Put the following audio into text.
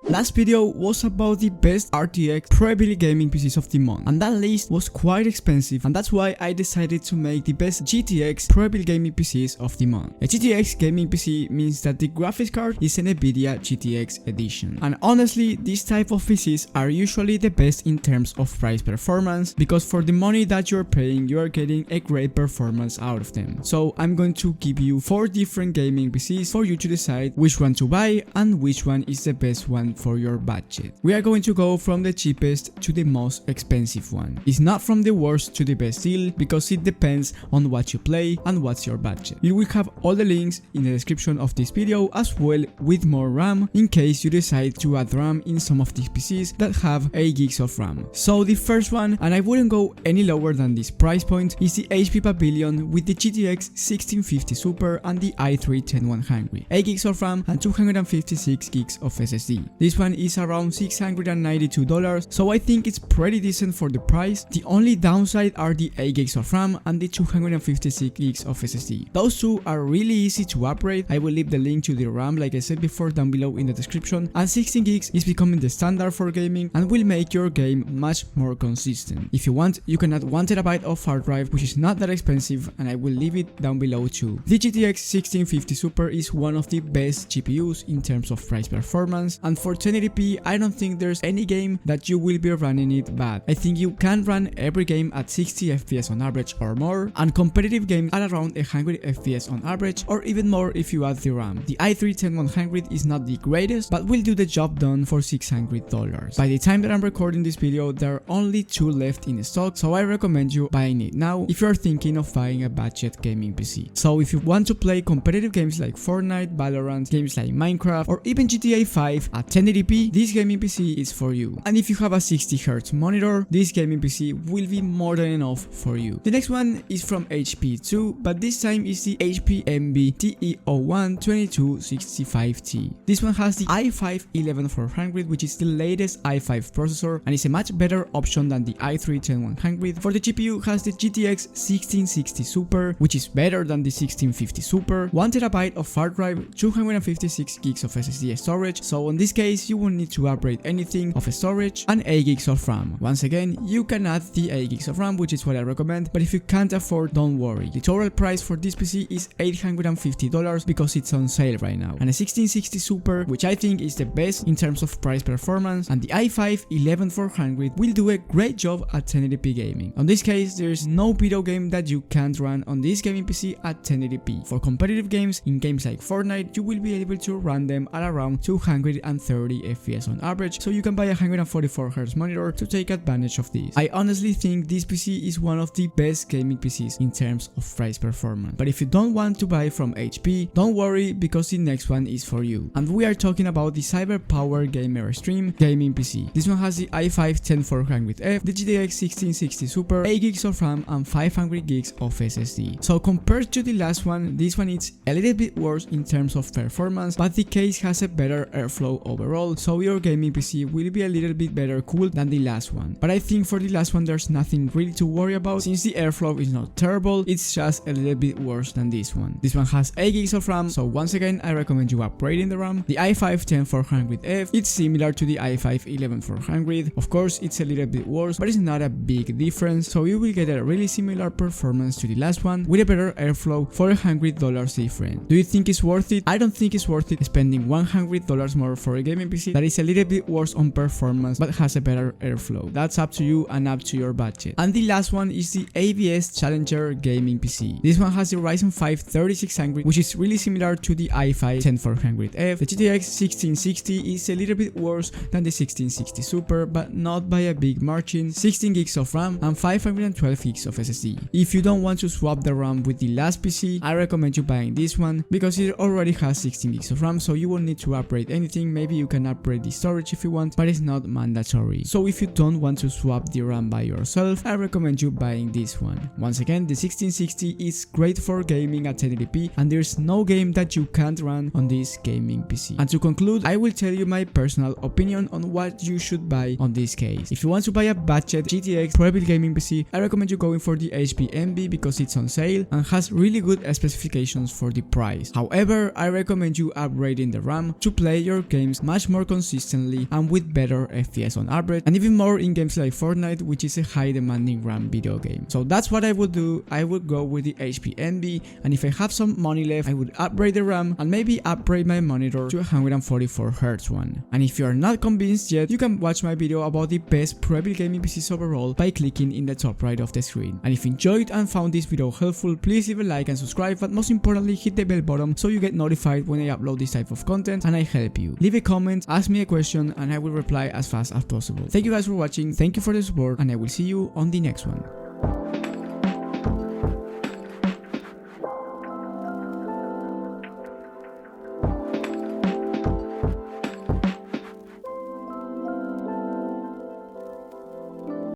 Last video was about the best RTX Prebuilt gaming PCs of the month, and that list was quite expensive, and that's why I decided to make the best GTX Prebuilt gaming PCs of the month. A GTX gaming PC means that the graphics card is an NVIDIA GTX edition, and honestly these type of PCs are usually the best in terms of price performance, because for the money that you're paying you are getting a great performance out of them. So I'm going to give you 4 different gaming PCs for you to decide which one to buy and which one is the best one for your budget. We are going to go from the cheapest to the most expensive one. It's not from the worst to the best deal, because it depends on what you play and what's your budget. You will have all the links in the description of this video, as well with more RAM in case you decide to add RAM in some of these PCs that have 8 gigs of RAM. So the first one, and I wouldn't go any lower than this price point, is the HP Pavilion with the GTX 1650 Super and the i3-10100, 8 gigs of RAM and 256 gigs of SSD. This one is around $692, so I think it's pretty decent for the price. The only downside are the 8 gigs of RAM and the 256 gigs of SSD. Those two are really easy to upgrade. I will leave the link to the RAM like I said before down below in the description, and 16 gigs is becoming the standard for gaming and will make your game much more consistent. If you want, you can add 1 TB of hard drive, which is not that expensive, and I will leave it down below too. The GTX 1650 Super is one of the best GPUs in terms of price performance, and for 1080p I don't think there's any game that you will be running it bad. I think you can run every game at 60 FPS on average or more, and competitive games at around 100 FPS on average or even more if you add the RAM. The i3-10100 is not the greatest, but will do the job done for $600. By the time that I'm recording this video, there are only 2 left in stock, so I recommend you buying it now if you're thinking of buying a budget gaming PC. So if you want to play competitive games like Fortnite, Valorant, games like Minecraft, or even GTA 5 at 1080p, this gaming PC is for you. And if you have a 60Hz monitor, this gaming PC will be more than enough for you. The next one is from HP too, but this time is the HP Envy TE01-2265T. This one has the i5-11400, which is the latest i5 processor and is a much better option than the i3-10100. For the GPU has the GTX 1660 Super, which is better than the 1650 Super, 1 TB of hard drive, 256 gigs of SSD storage, so in this case you won't need to upgrade anything of storage, and 8 gigs of RAM. Once again, you can add the 8 gigs of RAM, which is what I recommend, but if you can't afford, don't worry. The total price for this PC is $850 because it's on sale right now, and a 1660 Super, which I think is the best in terms of price performance, and the i5-11400 will do a great job at 1080p gaming. On this case, there is no video game that you can't run on this gaming PC at 1080p. For competitive games, in games like Fortnite, you will be able to run them at around 230 FPS on average, so you can buy a 144Hz monitor to take advantage of this. I honestly think this PC is one of the best gaming PCs in terms of price performance. But if you don't want to buy from HP, don't worry, because the next one is for you. And we are talking about the Cyberpower Gamer Xtreme gaming PC. This one has the i5-10400F, the GTX 1660 Super, 8 gigs of RAM and 500 gigs of SSD. So compared to the last one, this one is a little bit worse in terms of performance, but the case has a better airflow overall, so your gaming PC will be a little bit better cooled than the last one. But I think for the last one there's nothing really to worry about, since the airflow is not terrible, it's just a little bit worse than this one. This one has 8 gigs of RAM, so once again I recommend you upgrading the RAM. The i5-10400F, it's similar to the i5-11400. Of course it's a little bit worse, but it's not a big difference, so you will get a really similar performance to the last one with a better airflow for $100 different. Do you think it's worth it? I don't think it's worth it spending $100 more for a gaming PC that is a little bit worse on performance but has a better airflow. That's up to you and up to your budget. And the last one is the AVS Challenger gaming PC. This one has the Ryzen 5 3600, which is really similar to the i5-10400F. The GTX 1660 is a little bit worse than the 1660 Super, but not by a big margin. 16 gigs of RAM and 512 gigs of SSD. If you don't want to swap the RAM with the last PC, I recommend you buying this one because it already has 16 gigs of RAM, so you won't need to upgrade anything. Maybe you can upgrade the storage if you want, but it's not mandatory. So if you don't want to swap the RAM by yourself, I recommend you buying this one. Once again, the 1660 is great for gaming at 1080p, and there's no game that you can't run on this gaming PC. And to conclude, I will tell you my personal opinion on what you should buy on this case. If you want to buy a budget GTX Prebuilt gaming PC, I recommend you going for the HP Envy because it's on sale and has really good specifications for the price. However, I recommend you upgrading the RAM to play your games much much more consistently and with better FPS on average, and even more in games like Fortnite, which is a high demanding RAM video game. So that's what I would do. I would go with the HP Envy, and if I have some money left, I would upgrade the RAM and maybe upgrade my monitor to a 144Hz one. And if you are not convinced yet, you can watch my video about the best Prebuilt gaming PCs overall by clicking in the top right of the screen. And if you enjoyed and found this video helpful, please leave a like and subscribe, but most importantly hit the bell button so you get notified when I upload this type of content and I help you. Leave a comment, ask me a question, and I will reply as fast as possible. Thank you guys for watching, thank you for the support, and I will see you on the next one.